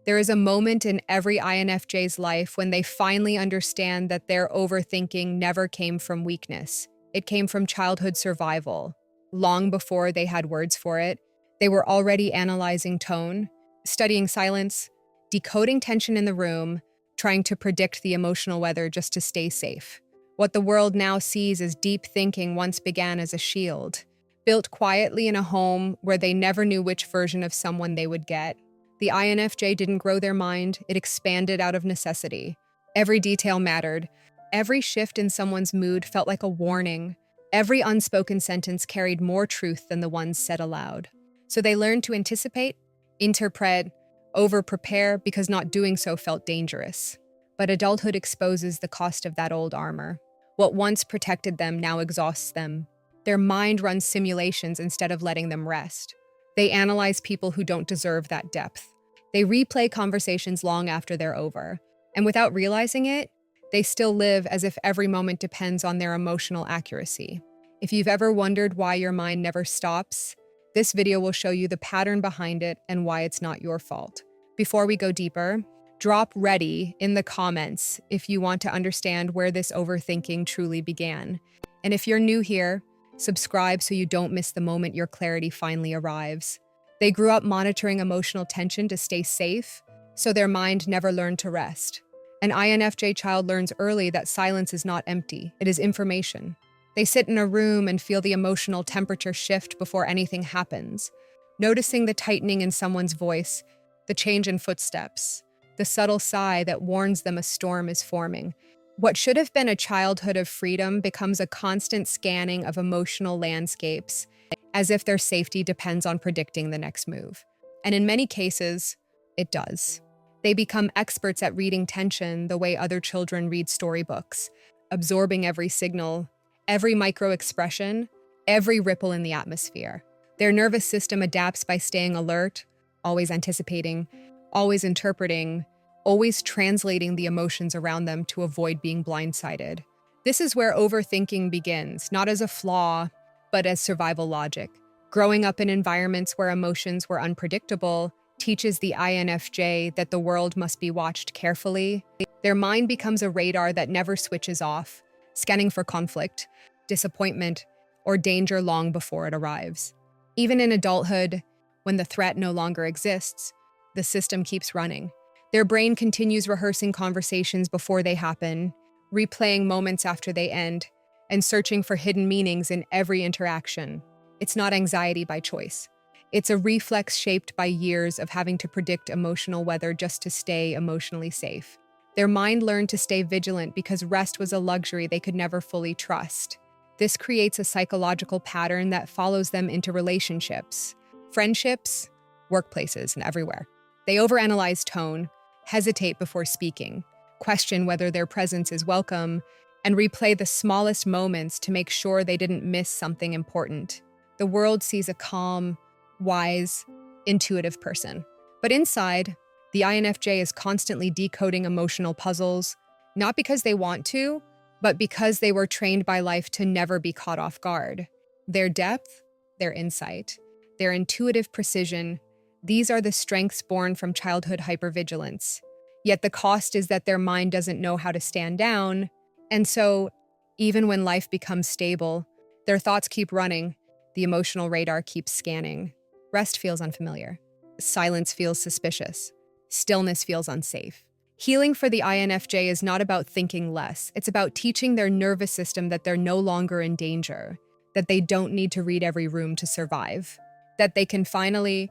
There is a moment in every INFJ's life when they finally understand that their overthinking never came from weakness. It came from childhood survival. Long before they had words for it, they were already analyzing tone, studying silence, decoding tension in the room, trying to predict the emotional weather just to stay safe. What the world now sees as deep thinking once began as a shield, built quietly in a home where they never knew which version of someone they would get. The INFJ didn't grow their mind, it expanded out of necessity. Every detail mattered. Every shift in someone's mood felt like a warning. Every unspoken sentence carried more truth than the ones said aloud. So they learned to anticipate, interpret, over-prepare because not doing so felt dangerous. But adulthood exposes the cost of that old armor. What once protected them now exhausts them. Their mind runs simulations instead of letting them rest. They analyze people who don't deserve that depth. They replay conversations long after they're over. And without realizing it, they still live as if every moment depends on their emotional accuracy. If you've ever wondered why your mind never stops, this video will show you the pattern behind it and why it's not your fault. Before we go deeper, drop "ready" in the comments if you want to understand where this overthinking truly began. And if you're new here, subscribe so you don't miss the moment your clarity finally arrives. They grew up monitoring emotional tension to stay safe, so their mind never learned to rest. An INFJ child learns early that silence is not empty, it is information. They sit in a room and feel the emotional temperature shift before anything happens, noticing the tightening in someone's voice, the change in footsteps, the subtle sigh that warns them a storm is forming. What should have been a childhood of freedom becomes a constant scanning of emotional landscapes, as if their safety depends on predicting the next move. And in many cases, it does. They become experts at reading tension the way other children read storybooks, absorbing every signal, every micro-expression, every ripple in the atmosphere. Their nervous system adapts by staying alert, always anticipating, always interpreting, always translating the emotions around them to avoid being blindsided. This is where overthinking begins, not as a flaw, but as survival logic. Growing up in environments where emotions were unpredictable teaches the INFJ that the world must be watched carefully. Their mind becomes a radar that never switches off, scanning for conflict, disappointment, or danger long before it arrives. Even in adulthood, when the threat no longer exists, the system keeps running. Their brain continues rehearsing conversations before they happen, replaying moments after they end, and searching for hidden meanings in every interaction. It's not anxiety by choice. It's a reflex shaped by years of having to predict emotional weather just to stay emotionally safe. Their mind learned to stay vigilant because rest was a luxury they could never fully trust. This creates a psychological pattern that follows them into relationships, friendships, workplaces, and everywhere. They overanalyze tone, hesitate before speaking, question whether their presence is welcome, and replay the smallest moments to make sure they didn't miss something important. The world sees a calm, wise, intuitive person. But inside, the INFJ is constantly decoding emotional puzzles, not because they want to, but because they were trained by life to never be caught off guard. Their depth, their insight, their intuitive precision, these are the strengths born from childhood hypervigilance. Yet the cost is that their mind doesn't know how to stand down, and so, even when life becomes stable, their thoughts keep running, the emotional radar keeps scanning. Rest feels unfamiliar. Silence feels suspicious. Stillness feels unsafe. Healing for the INFJ is not about thinking less. It's about teaching their nervous system that they're no longer in danger, that they don't need to read every room to survive, that they can finally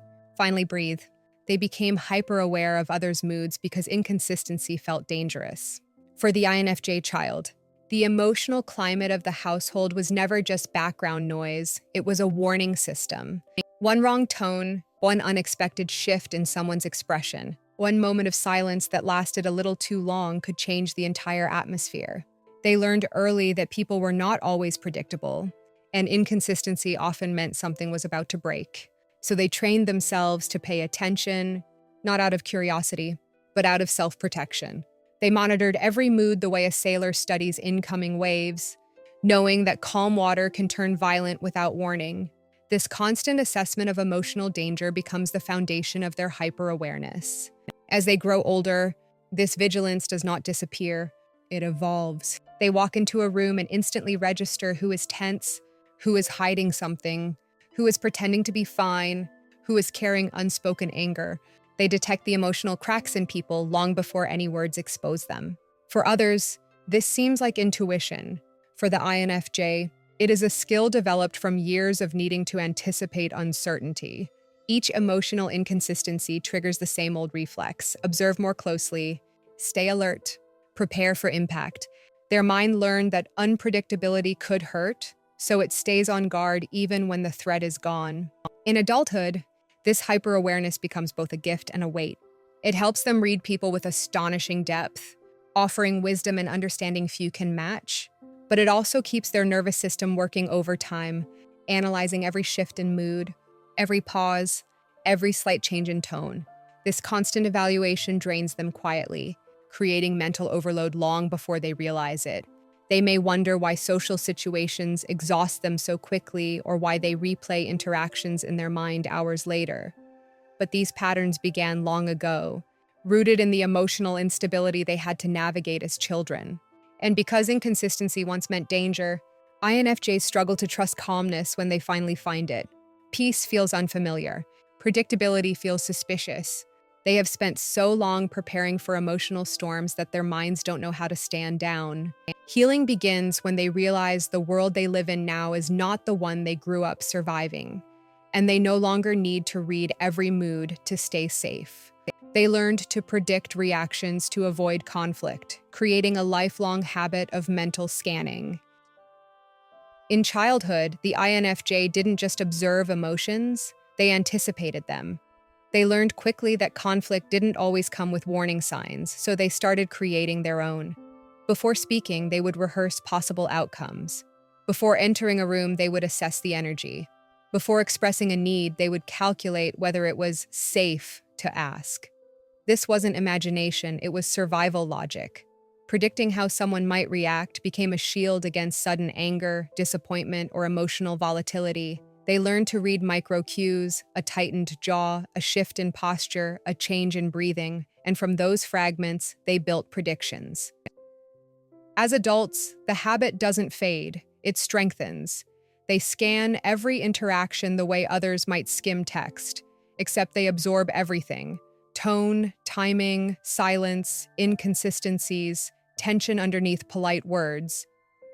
breathe. They became hyper-aware of others' moods because inconsistency felt dangerous. For the INFJ child, the emotional climate of the household was never just background noise, it was a warning system. One wrong tone, one unexpected shift in someone's expression, one moment of silence that lasted a little too long could change the entire atmosphere. They learned early that people were not always predictable, and inconsistency often meant something was about to break. So they trained themselves to pay attention, not out of curiosity, but out of self-protection. They monitored every mood the way a sailor studies incoming waves, knowing that calm water can turn violent without warning. This constant assessment of emotional danger becomes the foundation of their hyper-awareness. As they grow older, this vigilance does not disappear, it evolves. They walk into a room and instantly register who is tense, who is hiding something, who is pretending to be fine, who is carrying unspoken anger. They detect the emotional cracks in people long before any words expose them. For others, this seems like intuition. For the INFJ, it is a skill developed from years of needing to anticipate uncertainty. Each emotional inconsistency triggers the same old reflex: observe more closely, stay alert, prepare for impact. Their mind learned that unpredictability could hurt, so it stays on guard even when the threat is gone. In adulthood, this hyper-awareness becomes both a gift and a weight. It helps them read people with astonishing depth, offering wisdom and understanding few can match. But it also keeps their nervous system working overtime, analyzing every shift in mood, every pause, every slight change in tone. This constant evaluation drains them quietly, creating mental overload long before they realize it. They may wonder why social situations exhaust them so quickly or why they replay interactions in their mind hours later. But these patterns began long ago, rooted in the emotional instability they had to navigate as children. And because inconsistency once meant danger, INFJs struggle to trust calmness when they finally find it. Peace feels unfamiliar. Predictability feels suspicious. They have spent so long preparing for emotional storms that their minds don't know how to stand down. Healing begins when they realize the world they live in now is not the one they grew up surviving, and they no longer need to read every mood to stay safe. They learned to predict reactions to avoid conflict, creating a lifelong habit of mental scanning. In childhood, the INFJ didn't just observe emotions, they anticipated them. They learned quickly that conflict didn't always come with warning signs, so they started creating their own. Before speaking, they would rehearse possible outcomes. Before entering a room, they would assess the energy. Before expressing a need, they would calculate whether it was safe to ask. This wasn't imagination, it was survival logic. Predicting how someone might react became a shield against sudden anger, disappointment, or emotional volatility. They learned to read micro cues, a tightened jaw, a shift in posture, a change in breathing, and from those fragments, they built predictions. As adults, the habit doesn't fade, it strengthens. They scan every interaction the way others might skim text, except they absorb everything: tone, timing, silence, inconsistencies, tension underneath polite words.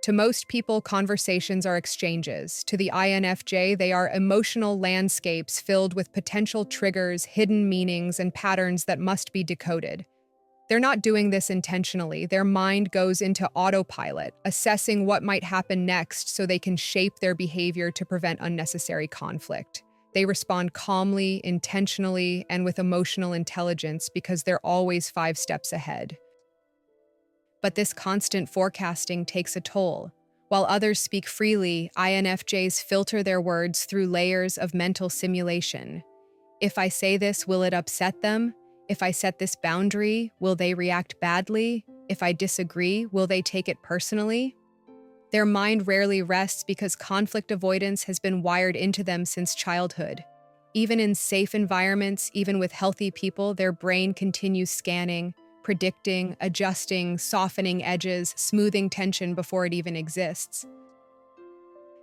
To most people, conversations are exchanges. To the INFJ, they are emotional landscapes filled with potential triggers, hidden meanings, and patterns that must be decoded. They're not doing this intentionally. Their mind goes into autopilot, assessing what might happen next so they can shape their behavior to prevent unnecessary conflict. They respond calmly, intentionally, and with emotional intelligence because they're always 5 steps ahead. But this constant forecasting takes a toll. While others speak freely, INFJs filter their words through layers of mental simulation. If I say this, will it upset them? If I set this boundary, will they react badly? If I disagree, will they take it personally? Their mind rarely rests because conflict avoidance has been wired into them since childhood. Even in safe environments, even with healthy people, their brain continues scanning, predicting, adjusting, softening edges, smoothing tension before it even exists.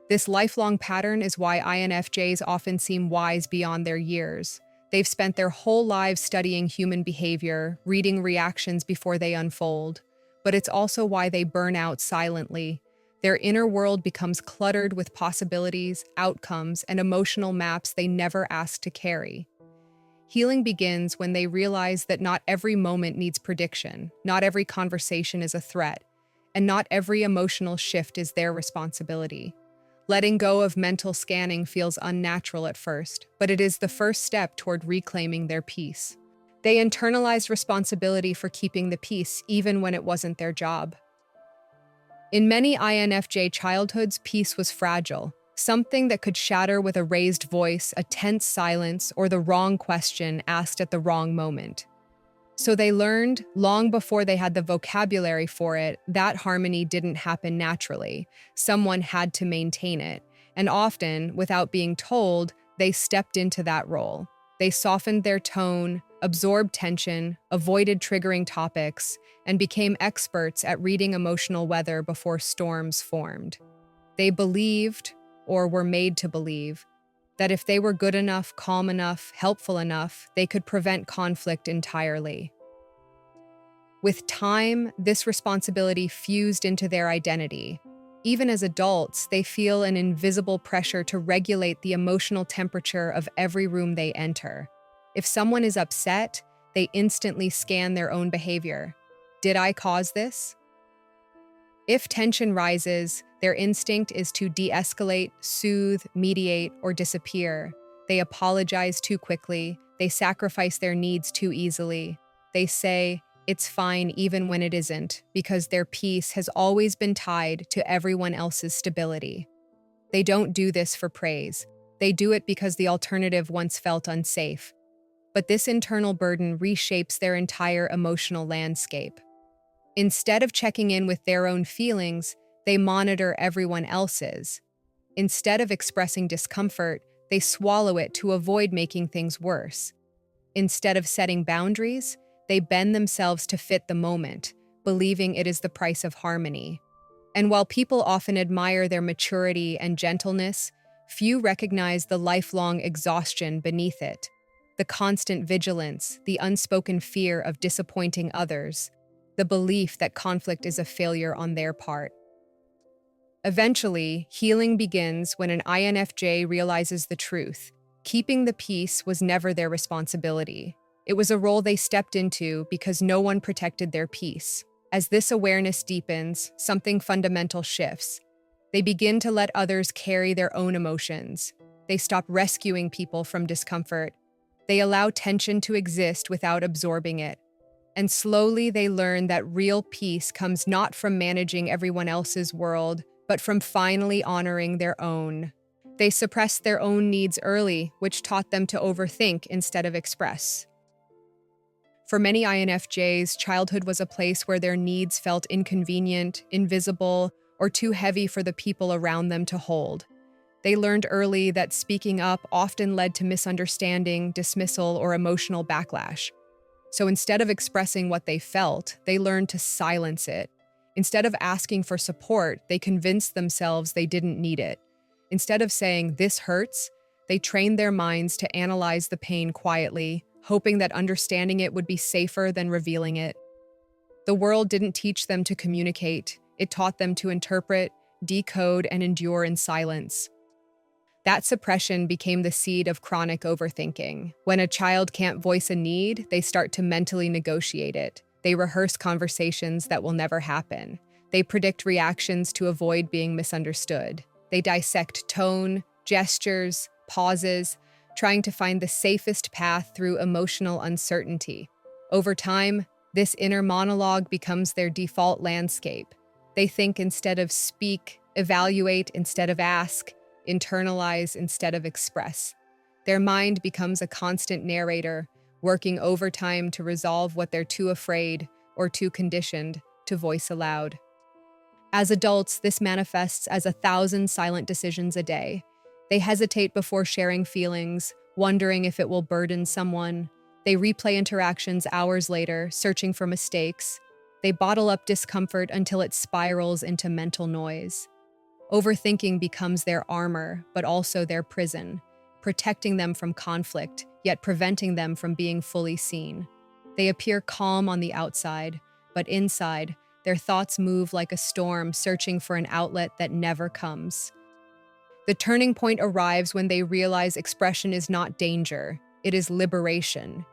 This lifelong pattern is why INFJs often seem wise beyond their years. They've spent their whole lives studying human behavior, reading reactions before they unfold. But it's also why they burn out silently. Their inner world becomes cluttered with possibilities, outcomes, and emotional maps they never asked to carry. Healing begins when they realize that not every moment needs prediction, not every conversation is a threat, and not every emotional shift is their responsibility. Letting go of mental scanning feels unnatural at first, but it is the first step toward reclaiming their peace. They internalized responsibility for keeping the peace even when it wasn't their job. In many INFJ childhoods, peace was fragile, something that could shatter with a raised voice, a tense silence, or the wrong question asked at the wrong moment. So they learned, long before they had the vocabulary for it, that harmony didn't happen naturally. Someone had to maintain it, and often, without being told, they stepped into that role. They softened their tone, absorbed tension, avoided triggering topics, and became experts at reading emotional weather before storms formed. They believed, or were made to believe, that if they were good enough, calm enough, helpful enough, they could prevent conflict entirely. With time, this responsibility fused into their identity. Even as adults, they feel an invisible pressure to regulate the emotional temperature of every room they enter. If someone is upset, they instantly scan their own behavior. Did I cause this? If tension rises, their instinct is to de-escalate, soothe, mediate, or disappear. They apologize too quickly. They sacrifice their needs too easily. They say, it's fine even when it isn't, because their peace has always been tied to everyone else's stability. They don't do this for praise. They do it because the alternative once felt unsafe. But this internal burden reshapes their entire emotional landscape. Instead of checking in with their own feelings, they monitor everyone else's. Instead of expressing discomfort, they swallow it to avoid making things worse. Instead of setting boundaries, they bend themselves to fit the moment, believing it is the price of harmony. And while people often admire their maturity and gentleness, few recognize the lifelong exhaustion beneath it, the constant vigilance, the unspoken fear of disappointing others, the belief that conflict is a failure on their part. Eventually, healing begins when an INFJ realizes the truth. Keeping the peace was never their responsibility. It was a role they stepped into because no one protected their peace. As this awareness deepens, something fundamental shifts. They begin to let others carry their own emotions. They stop rescuing people from discomfort. They allow tension to exist without absorbing it. And slowly they learn that real peace comes not from managing everyone else's world, but from finally honoring their own. They suppressed their own needs early, which taught them to overthink instead of express. For many INFJs, childhood was a place where their needs felt inconvenient, invisible, or too heavy for the people around them to hold. They learned early that speaking up often led to misunderstanding, dismissal, or emotional backlash. So instead of expressing what they felt, they learned to silence it. Instead of asking for support, they convinced themselves they didn't need it. Instead of saying, "This hurts," they trained their minds to analyze the pain quietly, hoping that understanding it would be safer than revealing it. The world didn't teach them to communicate. It taught them to interpret, decode, and endure in silence. That suppression became the seed of chronic overthinking. When a child can't voice a need, they start to mentally negotiate it. They rehearse conversations that will never happen. They predict reactions to avoid being misunderstood. They dissect tone, gestures, pauses, trying to find the safest path through emotional uncertainty. Over time, this inner monologue becomes their default landscape. They think instead of speak, evaluate instead of ask, internalize instead of express. Their mind becomes a constant narrator, working overtime to resolve what they're too afraid or too conditioned to voice aloud. As adults, this manifests as 1,000 silent decisions a day. They hesitate before sharing feelings, wondering if it will burden someone. They replay interactions hours later, searching for mistakes. They bottle up discomfort until it spirals into mental noise. Overthinking becomes their armor, but also their prison, protecting them from conflict, yet preventing them from being fully seen. They appear calm on the outside, but inside, their thoughts move like a storm searching for an outlet that never comes. The turning point arrives when they realize expression is not danger, it is liberation.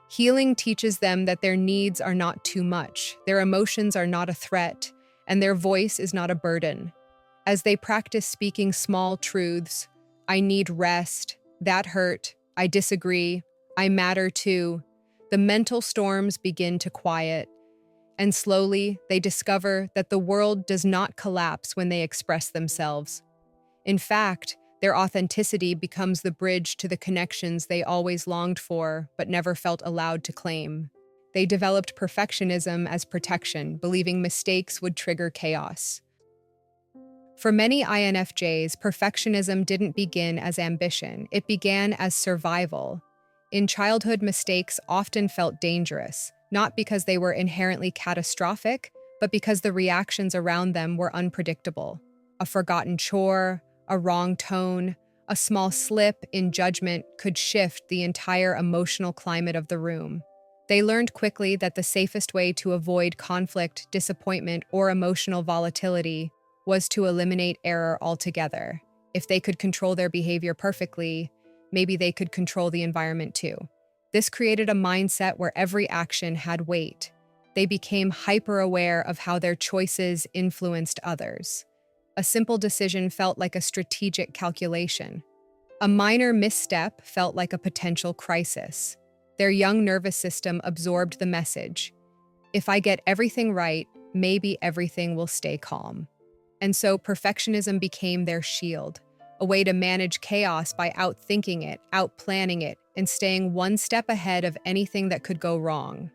Healing teaches them that their needs are not too much, their emotions are not a threat, and their voice is not a burden. As they practice speaking small truths, "I need rest," "That hurt," "I disagree," "I matter too," the mental storms begin to quiet. And slowly, they discover that the world does not collapse when they express themselves. In fact, their authenticity becomes the bridge to the connections they always longed for but never felt allowed to claim. They developed perfectionism as protection, believing mistakes would trigger chaos. For many INFJs, perfectionism didn't begin as ambition, it began as survival. In childhood, mistakes often felt dangerous, not because they were inherently catastrophic, but because the reactions around them were unpredictable. A forgotten chore, a wrong tone, a small slip in judgment could shift the entire emotional climate of the room. They learned quickly that the safest way to avoid conflict, disappointment, or emotional volatility was to eliminate error altogether. If they could control their behavior perfectly, maybe they could control the environment too. This created a mindset where every action had weight. They became hyper-aware of how their choices influenced others. A simple decision felt like a strategic calculation. A minor misstep felt like a potential crisis. Their young nervous system absorbed the message. If I get everything right, maybe everything will stay calm. And so perfectionism became their shield, a way to manage chaos by outthinking it, outplanning it, and staying one step ahead of anything that could go wrong.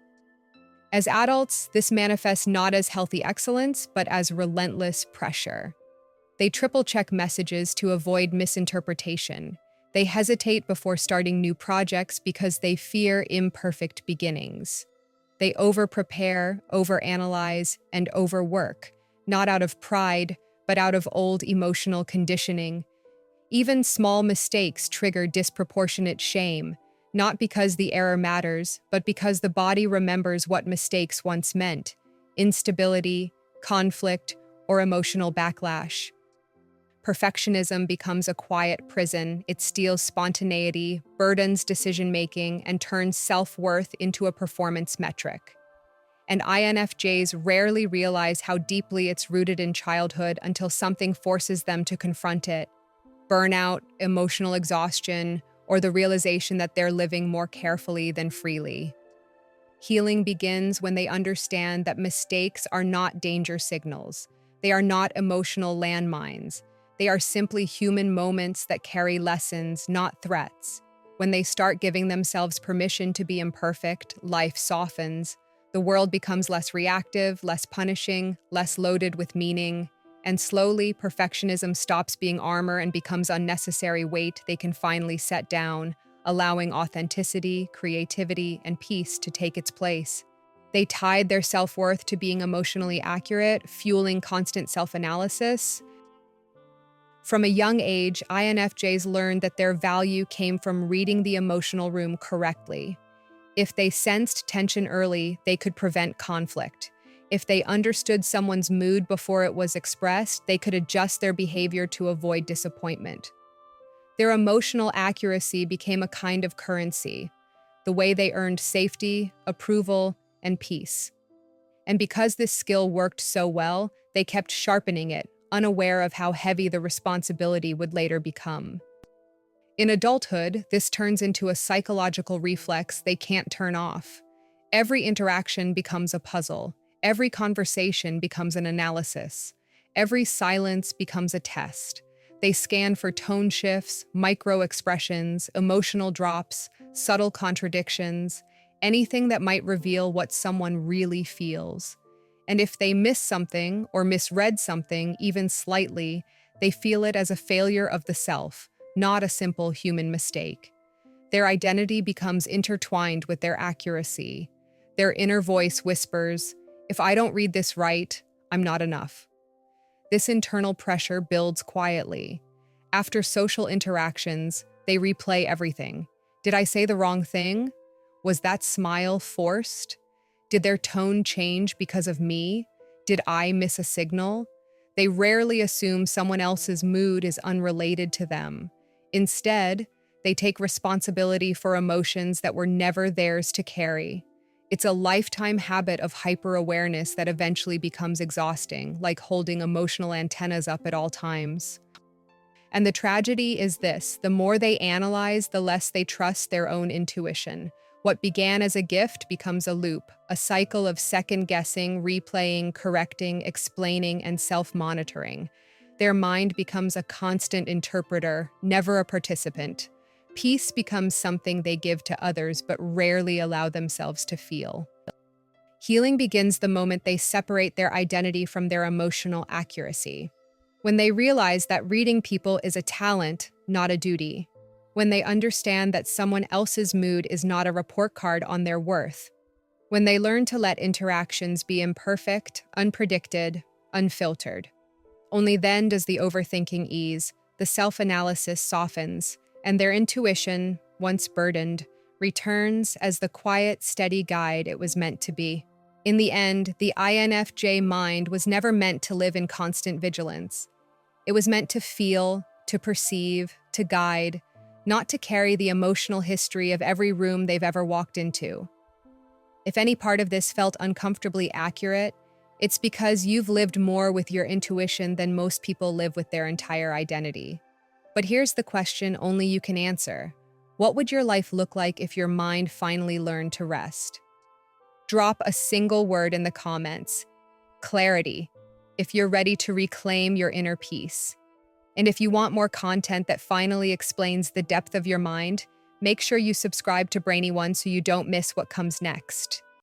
As adults, this manifests not as healthy excellence, but as relentless pressure. They triple-check messages to avoid misinterpretation. They hesitate before starting new projects because they fear imperfect beginnings. They over-prepare, overanalyze, and overwork, not out of pride, but out of old emotional conditioning. Even small mistakes trigger disproportionate shame, not because the error matters, but because the body remembers what mistakes once meant: instability, conflict, or emotional backlash. Perfectionism becomes a quiet prison. It steals spontaneity, burdens decision-making, and turns self-worth into a performance metric. And INFJs rarely realize how deeply it's rooted in childhood until something forces them to confront it. Burnout, emotional exhaustion, or the realization that they're living more carefully than freely. Healing begins when they understand that mistakes are not danger signals. They are not emotional landmines. They are simply human moments that carry lessons, not threats. When they start giving themselves permission to be imperfect, life softens. The world becomes less reactive, less punishing, less loaded with meaning. And slowly, perfectionism stops being armor and becomes unnecessary weight they can finally set down, allowing authenticity, creativity, and peace to take its place. They tied their self-worth to being emotionally accurate, fueling constant self-analysis. From a young age, INFJs learned that their value came from reading the emotional room correctly. If they sensed tension early, they could prevent conflict. If they understood someone's mood before it was expressed, they could adjust their behavior to avoid disappointment. Their emotional accuracy became a kind of currency, the way they earned safety, approval, and peace. And because this skill worked so well, they kept sharpening it, unaware of how heavy the responsibility would later become. In adulthood, this turns into a psychological reflex they can't turn off. Every interaction becomes a puzzle. Every conversation becomes an analysis. Every silence becomes a test. They scan for tone shifts, micro-expressions, emotional drops, subtle contradictions, anything that might reveal what someone really feels. And if they miss something or misread something, even slightly, they feel it as a failure of the self, not a simple human mistake. Their identity becomes intertwined with their accuracy. Their inner voice whispers, "If I don't read this right, I'm not enough." This internal pressure builds quietly. After social interactions, they replay everything. Did I say the wrong thing? Was that smile forced? Did their tone change because of me? Did I miss a signal? They rarely assume someone else's mood is unrelated to them. Instead, they take responsibility for emotions that were never theirs to carry. It's a lifetime habit of hyper-awareness that eventually becomes exhausting, like holding emotional antennas up at all times. And the tragedy is this: the more they analyze, the less they trust their own intuition. What began as a gift becomes a loop, a cycle of second-guessing, replaying, correcting, explaining, and self-monitoring. Their mind becomes a constant interpreter, never a participant. Peace becomes something they give to others but rarely allow themselves to feel. Healing begins the moment they separate their identity from their emotional accuracy. When they realize that reading people is a talent, not a duty. when they understand that someone else's mood is not a report card on their worth, when they learn to let interactions be imperfect, unpredicted, unfiltered. Only then does the overthinking ease, the self-analysis softens, and their intuition, once burdened, returns as the quiet, steady guide it was meant to be. In the end, the INFJ mind was never meant to live in constant vigilance. It was meant to feel, to perceive, to guide, not to carry the emotional history of every room they've ever walked into. If any part of this felt uncomfortably accurate, it's because you've lived more with your intuition than most people live with their entire identity. But here's the question only you can answer. What would your life look like if your mind finally learned to rest? Drop a single word in the comments. Clarity, if you're ready to reclaim your inner peace. And if you want more content that finally explains the depth of your mind, make sure you subscribe to Brainy One so you don't miss what comes next.